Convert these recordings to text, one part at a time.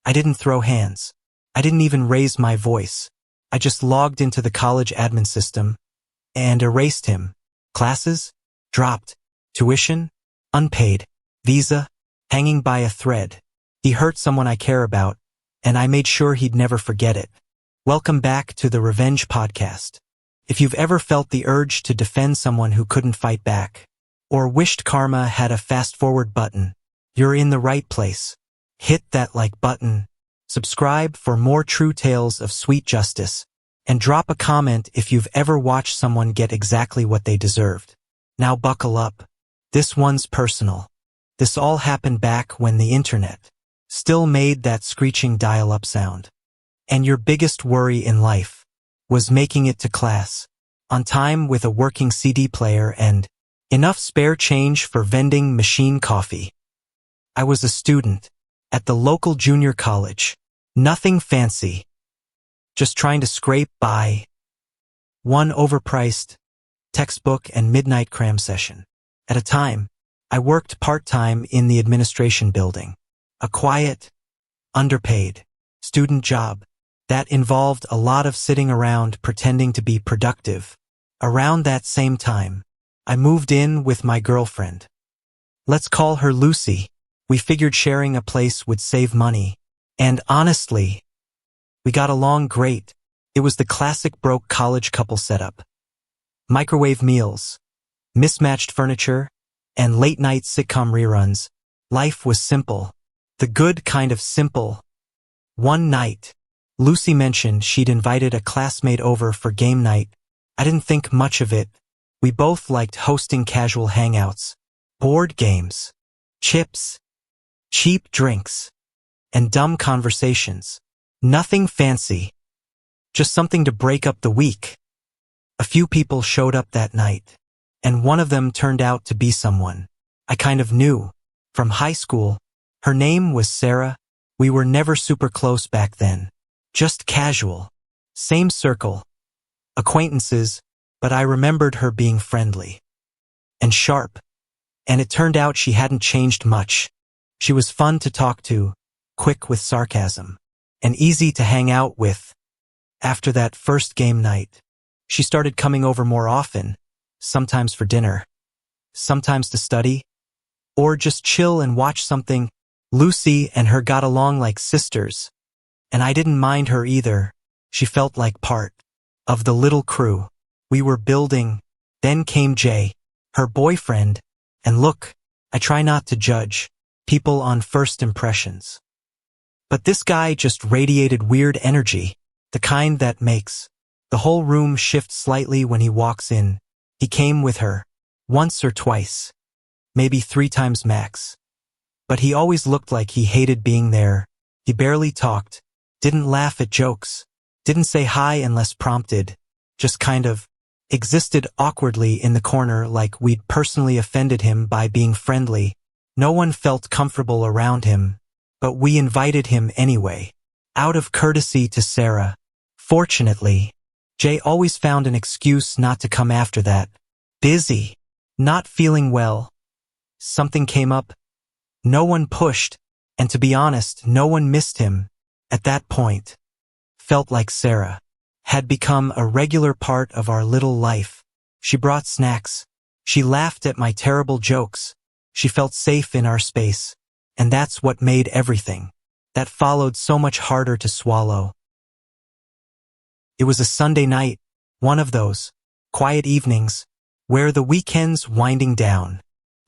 I didn't throw hands. I didn't even raise my voice. I just logged into the college admin system and erased him. Classes? Dropped. Tuition? Unpaid. Visa? Hanging by a thread. He hurt someone I care about, and I made sure he'd never forget it. Welcome back to the Revenge Podcast. If you've ever felt the urge to defend someone who couldn't fight back, or wished karma had a fast-forward button, you're in the right place. Hit that like button, subscribe for more true tales of sweet justice, and drop a comment if you've ever watched someone get exactly what they deserved. Now buckle up. This one's personal. This all happened back when the internet still made that screeching dial-up sound. And your biggest worry in life was making it to class on time with a working CD player and enough spare change for vending machine coffee. I was a student at the local junior college. Nothing fancy. Just trying to scrape by. One overpriced textbook and midnight cram session at a time. I worked part-time in the administration building. A quiet, underpaid student job that involved a lot of sitting around pretending to be productive. Around that same time, I moved in with my girlfriend. Let's call her Lucy. We figured sharing a place would save money. And honestly, we got along great. It was the classic broke college couple setup. Microwave meals, mismatched furniture, and late-night sitcom reruns. Life was simple. The good kind of simple. One night, Lucy mentioned she'd invited a classmate over for game night. I didn't think much of it. We both liked hosting casual hangouts, board games, chips, cheap drinks, and dumb conversations. Nothing fancy. Just something to break up the week. A few people showed up that night, and one of them turned out to be someone I kind of knew from high school. Her name was Sarah. We were never super close back then. Just casual. Same circle. Acquaintances, but I remembered her being friendly and sharp. And it turned out she hadn't changed much. She was fun to talk to, quick with sarcasm, and easy to hang out with. After that first game night, she started coming over more often, sometimes for dinner, sometimes to study, or just chill and watch something. Lucy and her got along like sisters, and I didn't mind her either. She felt like part of the little crew we were building. Then came Jay, her boyfriend, and look, I try not to judge people on first impressions. But this guy just radiated weird energy, the kind that makes the whole room shift slightly when he walks in. He came with her, once or twice, maybe 3 times max. But he always looked like he hated being there. He barely talked, didn't laugh at jokes, didn't say hi unless prompted, just kind of existed awkwardly in the corner like we'd personally offended him by being friendly. No one felt comfortable around him, but we invited him anyway, out of courtesy to Sarah. Fortunately, Jay always found an excuse not to come after that. Busy, not feeling well. Something came up. No one pushed, and to be honest, no one missed him. At that point, felt like Sarah had become a regular part of our little life. She brought snacks. She laughed at my terrible jokes. She felt safe in our space. And that's what made everything that followed so much harder to swallow. It was a Sunday night, one of those quiet evenings where the weekend's winding down,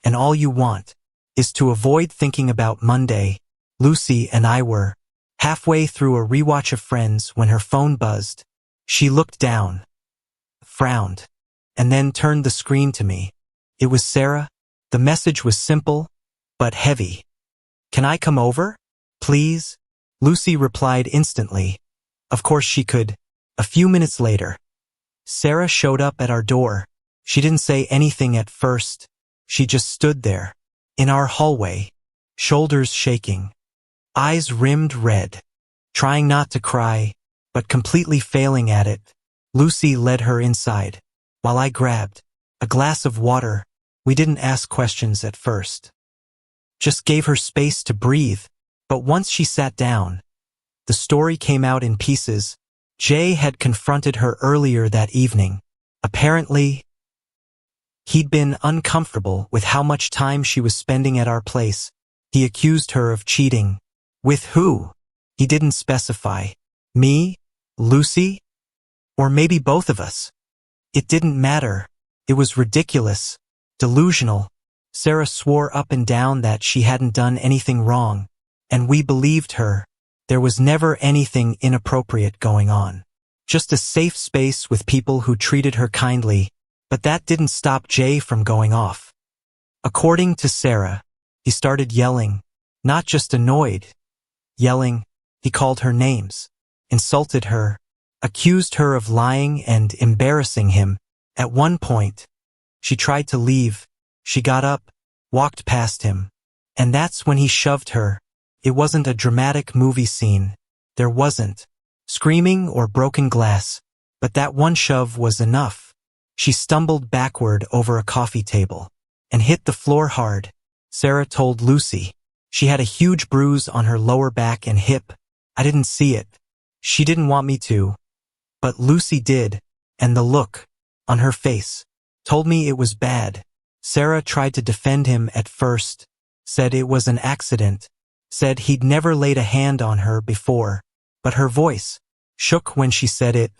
and all you want is to avoid thinking about Monday. Lucy and I were halfway through a rewatch of Friends when her phone buzzed. She looked down, frowned, and then turned the screen to me. It was Sarah. The message was simple, but heavy. "Can I come over, please?" Lucy replied instantly. Of course she could. A few minutes later, Sarah showed up at our door. She didn't say anything at first. She just stood there, in our hallway, shoulders shaking, eyes rimmed red, trying not to cry, but completely failing at it. Lucy led her inside, while I grabbed a glass of water. We didn't ask questions at first. Just gave her space to breathe. But once she sat down, The story came out in pieces. Jay had confronted her earlier that evening. Apparently, he'd been uncomfortable with how much time she was spending at our place. He accused her of cheating. With who? He didn't specify. Me? Lucy? Or maybe both of us? It didn't matter. It was ridiculous. Delusional. Sarah swore up and down that she hadn't done anything wrong. And we believed her. There was never anything inappropriate going on. Just a safe space with people who treated her kindly. But that didn't stop Jay from going off. According to Sarah, he started yelling. Not just annoyed. Yelling. He called her names. Insulted her. Accused her of lying and embarrassing him. At one point, she tried to leave. She got up, walked past him. And that's when he shoved her. It wasn't a dramatic movie scene. There wasn't screaming or broken glass. But that one shove was enough. She stumbled backward over a coffee table and hit the floor hard. Sarah told Lucy. She had a huge bruise on her lower back and hip. I didn't see it. She didn't want me to. But Lucy did, and the look on her face told me it was bad. Sarah tried to defend him at first, said it was an accident, said he'd never laid a hand on her before, but her voice shook when she said it,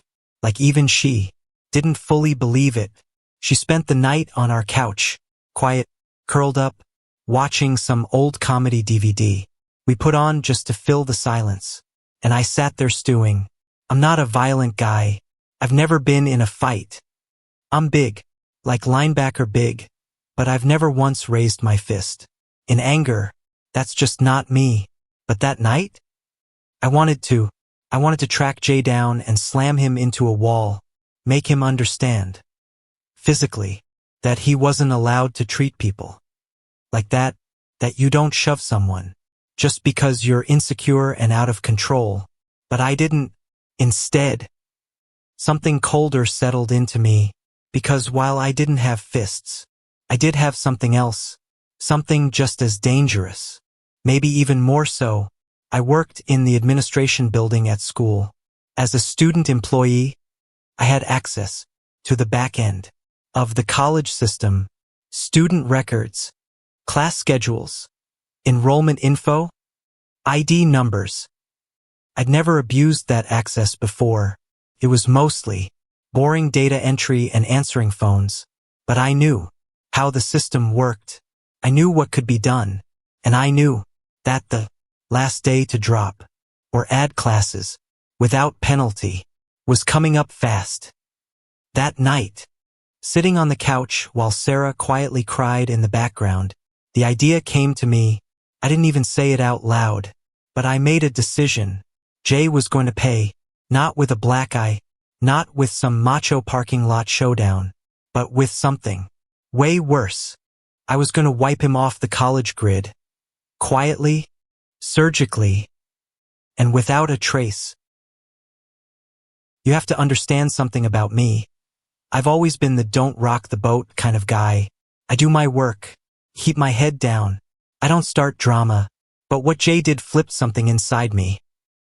like even she didn't fully believe it. She spent the night on our couch, quiet, curled up, watching some old comedy DVD we put on just to fill the silence. And I sat there stewing. I'm not a violent guy. I've never been in a fight. I'm big, like linebacker big, but I've never once raised my fist. In anger, that's just not me. But that night, I wanted to track Jay down and slam him into a wall, make him understand, physically, that he wasn't allowed to treat people like that you don't shove someone just because you're insecure and out of control. But I didn't. Instead, something colder settled into me, because while I didn't have fists, I did have something else, something just as dangerous, maybe even more so. I worked in the administration building at school. As a student employee, I had access to the back end of the college system, student records, class schedules, enrollment info, ID numbers. I'd never abused that access before. It was mostly boring data entry and answering phones. But I knew how the system worked. I knew what could be done. And I knew that the last day to drop or add classes without penalty was coming up fast. That night, sitting on the couch while Sarah quietly cried in the background, the idea came to me. I didn't even say it out loud, but I made a decision. Jay was going to pay, not with a black eye, not with some macho parking lot showdown, but with something way worse. I was going to wipe him off the college grid, quietly, surgically, and without a trace. You have to understand something about me. I've always been the don't rock the boat kind of guy. I do my work, keep my head down. I don't start drama. But what Jay did flipped something inside me.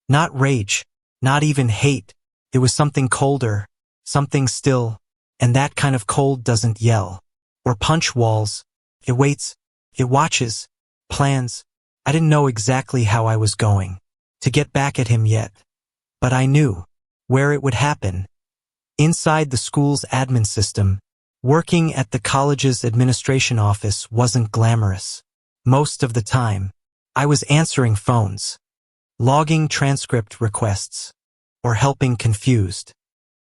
Not rage, not even hate. It was something colder, something still. And that kind of cold doesn't yell or punch walls. It waits, it watches, plans. I didn't know exactly how I was going to get back at him yet, but I knew where it would happen. Inside the school's admin system, working at the college's administration office wasn't glamorous. Most of the time, I was answering phones, logging transcript requests, or helping confused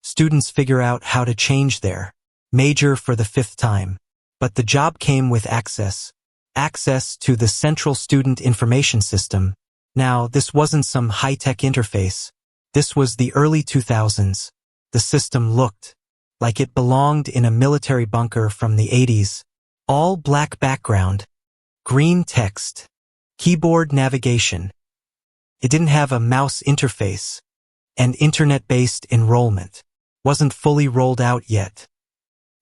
students figure out how to change their major for the 5th time. But the job came with access to the central student information system. Now, this wasn't some high-tech interface. This was the early 2000s. The system looked like it belonged in a military bunker from the 80s. All black background, green text, keyboard navigation. It didn't have a mouse interface, and internet-based enrollment wasn't fully rolled out yet.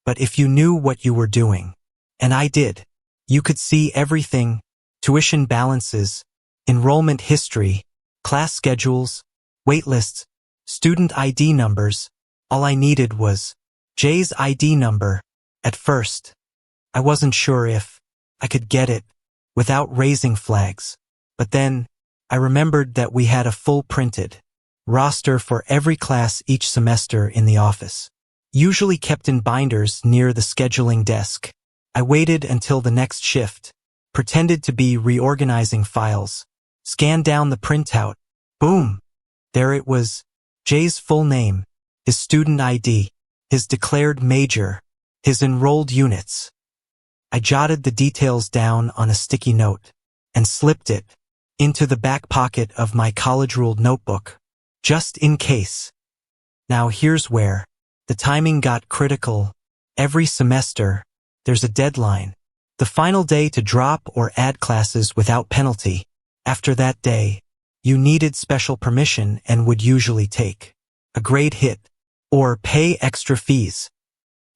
But if you knew what you were doing, and I did, you could see everything: tuition balances, enrollment history, class schedules, waitlists, student ID numbers. All I needed was Jay's ID number. At first, I wasn't sure if I could get it without raising flags. But then, I remembered that we had a full printed roster for every class each semester in the office, usually kept in binders near the scheduling desk. I waited until the next shift, pretended to be reorganizing files, scanned down the printout. Boom! There it was. Jay's full name, his student ID, his declared major, his enrolled units. I jotted the details down on a sticky note and slipped it into the back pocket of my college-ruled notebook, just in case. Now here's where the timing got critical. Every semester, there's a deadline, the final day to drop or add classes without penalty. After that day, you needed special permission and would usually take a grade hit or pay extra fees.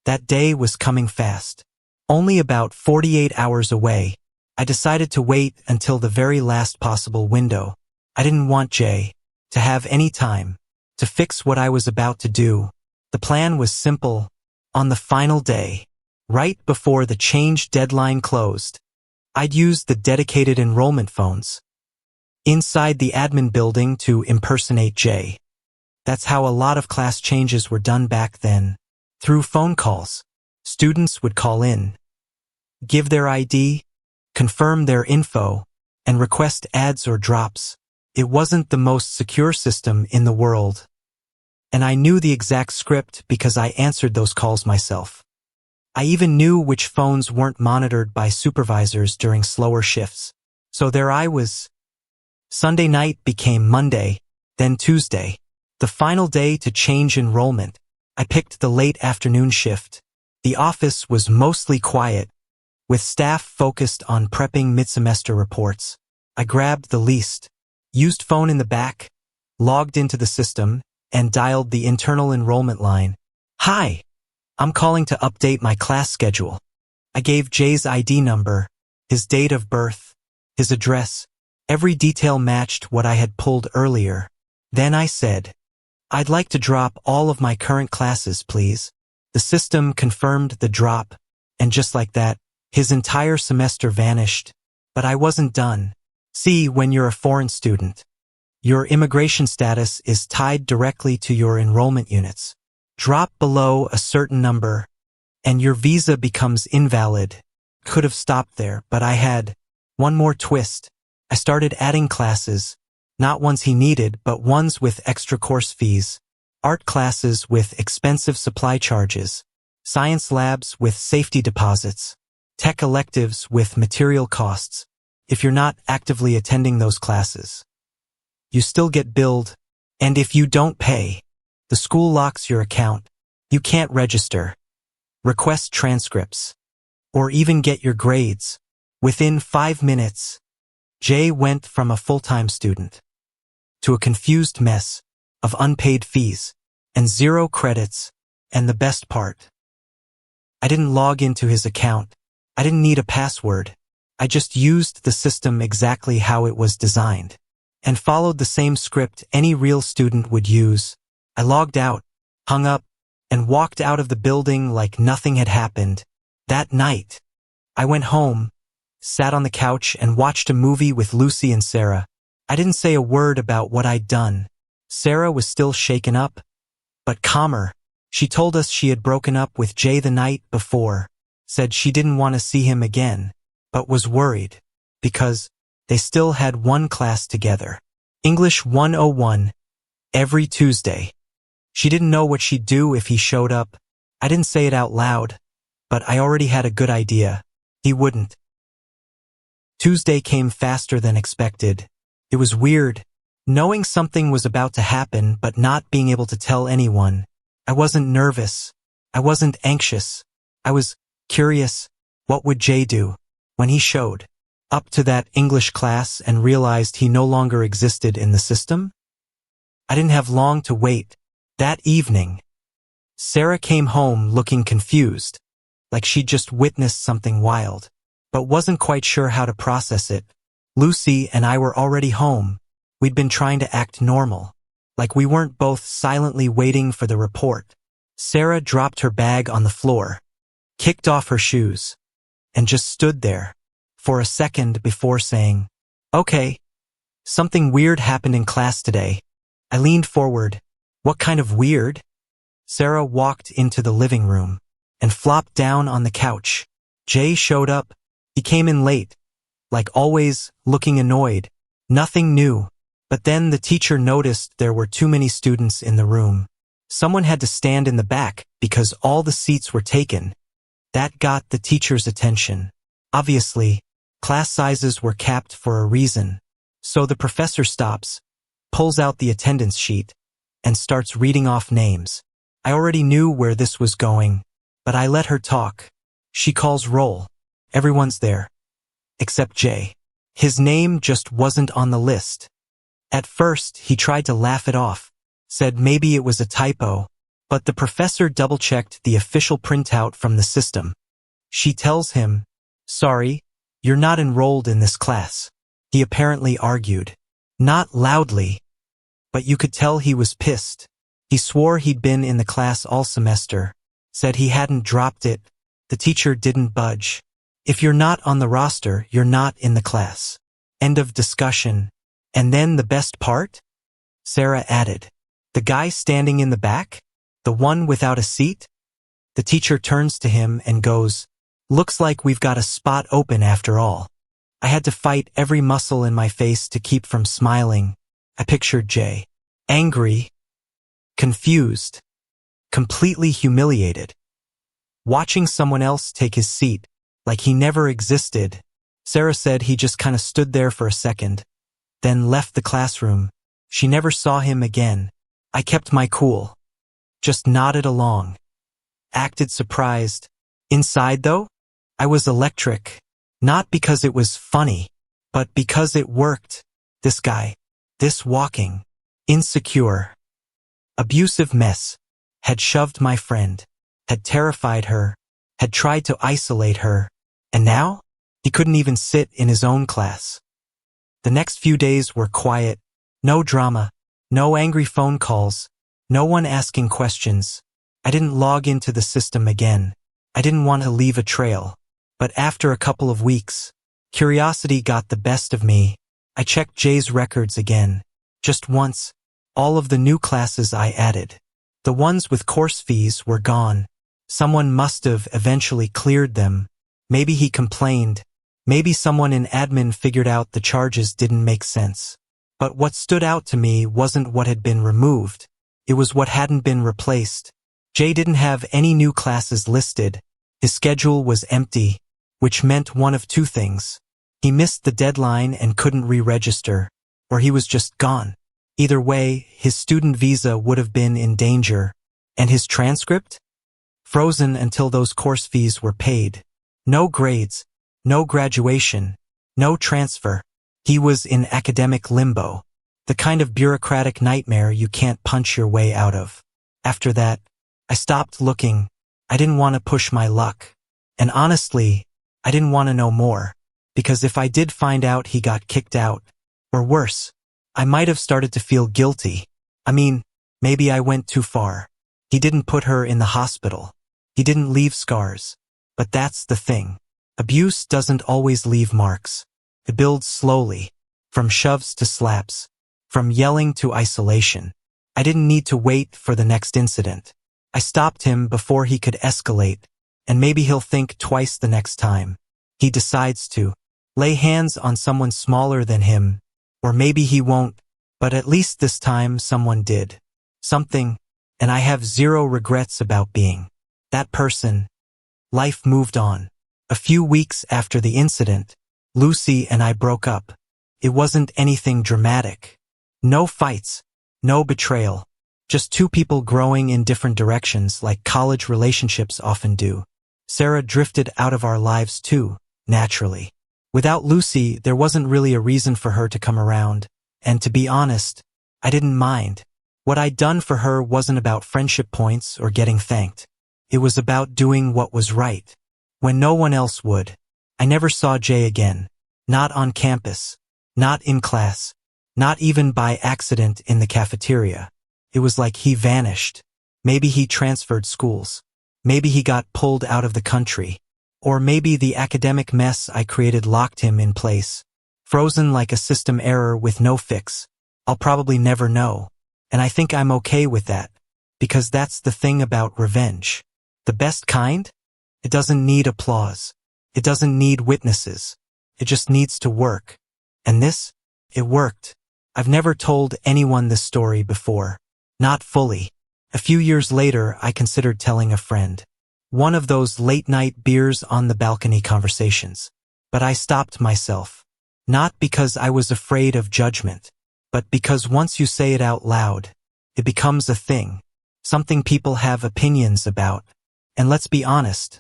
That day was coming fast. Only about 48 hours away. I decided to wait until the very last possible window. I didn't want Jay to have any time to fix what I was about to do. The plan was simple. On the final day, right before the change deadline closed, I'd use the dedicated enrollment phones inside the admin building to impersonate Jay. That's how a lot of class changes were done back then. Through phone calls, students would call in, give their ID, confirm their info, and request adds or drops. It wasn't the most secure system in the world. And I knew the exact script because I answered those calls myself. I even knew which phones weren't monitored by supervisors during slower shifts. So there I was. Sunday night became Monday, then Tuesday, the final day to change enrollment. I picked the late afternoon shift. The office was mostly quiet, with staff focused on prepping mid-semester reports. I grabbed the least used phone in the back, logged into the system, and dialed the internal enrollment line. "Hi, I'm calling to update my class schedule." I gave Jay's ID number, his date of birth, his address. Every detail matched what I had pulled earlier. Then I said, "I'd like to drop all of my current classes, please." The system confirmed the drop, and just like that, his entire semester vanished. But I wasn't done. See, when you're a foreign student, your immigration status is tied directly to your enrollment units. Drop below a certain number, and your visa becomes invalid. Could have stopped there, but I had one more twist. I started adding classes, not ones he needed, but ones with extra course fees. Art classes with expensive supply charges, science labs with safety deposits, tech electives with material costs. If you're not actively attending those classes, you still get billed, and if you don't pay, the school locks your account. You can't register, request transcripts, or even get your grades. Within 5 minutes, Jay went from a full-time student to a confused mess of unpaid fees and 0 credits, and the best part, I didn't log into his account. I didn't need a password. I just used the system exactly how it was designed and followed the same script any real student would use. I logged out, hung up, and walked out of the building like nothing had happened. That night, I went home, sat on the couch, and watched a movie with Lucy and Sarah. I didn't say a word about what I'd done. Sarah was still shaken up, but calmer. She told us she had broken up with Jay the night before, said she didn't want to see him again, but was worried because they still had one class together. English 101, every Tuesday. She didn't know what she'd do if he showed up. I didn't say it out loud, but I already had a good idea. He wouldn't. Tuesday came faster than expected. It was weird, knowing something was about to happen but not being able to tell anyone. I wasn't nervous. I wasn't anxious. I was curious. What would Jay do when he showed up to that English class and realized he no longer existed in the system? I didn't have long to wait. That evening, Sarah came home looking confused, like she'd just witnessed something wild, but wasn't quite sure how to process it. Lucy and I were already home, We'd been trying to act normal, like we weren't both silently waiting for the report. Sarah dropped her bag on the floor, kicked off her shoes, and just stood there for a second before saying, "Okay, something weird happened in class today." I leaned forward. "What kind of weird?" Sarah walked into the living room and flopped down on the couch. Jay showed up. He came in late, like always, looking annoyed. Nothing new. But then the teacher noticed there were too many students in the room. Someone had to stand in the back because all the seats were taken. That got the teacher's attention. Obviously, class sizes were capped for a reason. So the professor stops, pulls out the attendance sheet, and starts reading off names. I already knew where this was going, but I let her talk. She calls roll. Everyone's there, except Jay. His name just wasn't on the list. At first, he tried to laugh it off, said maybe it was a typo, but the professor double-checked the official printout from the system. She tells him, "Sorry, you're not enrolled in this class." He apparently argued. Not loudly, but you could tell he was pissed. He swore he'd been in the class all semester, said he hadn't dropped it. The teacher didn't budge. "If you're not on the roster, you're not in the class." End of discussion. And then the best part? Sarah added, "The guy standing in the back? The one without a seat?" The teacher turns to him and goes, "Looks like we've got a spot open after all." I had to fight every muscle in my face to keep from smiling. I pictured Jay. Angry, confused, completely humiliated. Watching someone else take his seat, like he never existed. Sarah said he just kind of stood there for a second, then left the classroom. She never saw him again. I kept my cool. Just nodded along. Acted surprised. Inside, though, I was electric. Not because it was funny, but because it worked. This guy, this walking, insecure, abusive mess, had shoved my friend, had terrified her, had tried to isolate her, and now he couldn't even sit in his own class. The next few days were quiet, no drama, no angry phone calls, no one asking questions. I didn't log into the system again. I didn't want to leave a trail. But after a couple of weeks, curiosity got the best of me. I checked Jay's records again. Just once, all of the new classes I added. The ones with course fees were gone. Someone must have eventually cleared them. Maybe he complained. Maybe someone in admin figured out the charges didn't make sense. But what stood out to me wasn't what had been removed. It was what hadn't been replaced. Jay didn't have any new classes listed. His schedule was empty, which meant one of two things. He missed the deadline and couldn't re-register, or he was just gone. Either way, his student visa would have been in danger. And his transcript? Frozen until those course fees were paid. No grades, no graduation, no transfer. He was in academic limbo, the kind of bureaucratic nightmare you can't punch your way out of. After that, I stopped looking. I didn't want to push my luck. And honestly, I didn't want to know more, because if I did find out he got kicked out, or worse, I might have started to feel guilty. I mean, maybe I went too far. He didn't put her in the hospital. He didn't leave scars. But that's the thing. Abuse doesn't always leave marks. It builds slowly, from shoves to slaps, from yelling to isolation. I didn't need to wait for the next incident. I stopped him before he could escalate, and maybe he'll think twice the next time he decides to lay hands on someone smaller than him, or maybe he won't, but at least this time someone did. Something, and I have zero regrets about being that person. Life moved on. A few weeks after the incident, Lucy and I broke up. It wasn't anything dramatic. No fights, no betrayal. Just two people growing in different directions like college relationships often do. Sarah drifted out of our lives too, naturally. Without Lucy, there wasn't really a reason for her to come around, and to be honest, I didn't mind. What I'd done for her wasn't about friendship points or getting thanked. It was about doing what was right, when no one else would. I never saw Jay again. Not on campus. Not in class. Not even by accident in the cafeteria. It was like he vanished. Maybe he transferred schools. Maybe he got pulled out of the country. Or maybe the academic mess I created locked him in place. Frozen like a system error with no fix. I'll probably never know. And I think I'm okay with that. Because that's the thing about revenge. The best kind? It doesn't need applause. It doesn't need witnesses. It just needs to work. And this? It worked. I've never told anyone this story before. Not fully. A few years later, I considered telling a friend. One of those late-night beers on the balcony conversations. But I stopped myself. Not because I was afraid of judgment, but because once you say it out loud, it becomes a thing. Something people have opinions about. And let's be honest.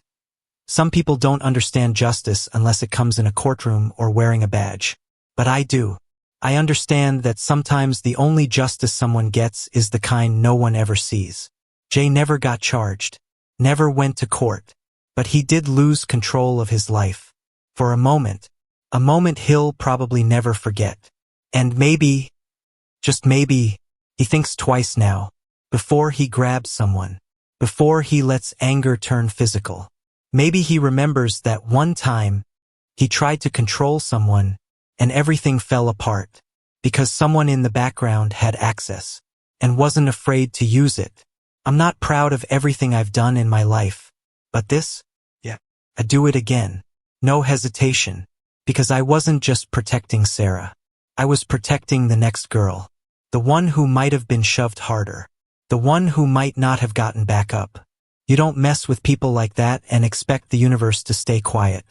Some people don't understand justice unless it comes in a courtroom or wearing a badge. But I do. I understand that sometimes the only justice someone gets is the kind no one ever sees. Jay never got charged. Never went to court. But he did lose control of his life. For a moment. A moment he'll probably never forget. And maybe, just maybe, he thinks twice now. Before he grabs someone. Before he lets anger turn physical. Maybe he remembers that one time, he tried to control someone, and everything fell apart. Because someone in the background had access. And wasn't afraid to use it. I'm not proud of everything I've done in my life. But this? Yeah. I do it again. No hesitation. Because I wasn't just protecting Sarah. I was protecting the next girl. The one who might have been shoved harder. The one who might not have gotten back up. You don't mess with people like that and expect the universe to stay quiet.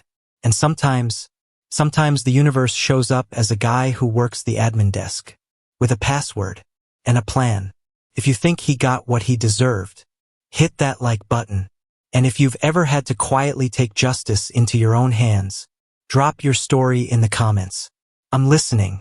And sometimes the universe shows up as a guy who works the admin desk. With a password. And a plan. If you think he got what he deserved, hit that like button. And if you've ever had to quietly take justice into your own hands, drop your story in the comments. I'm listening.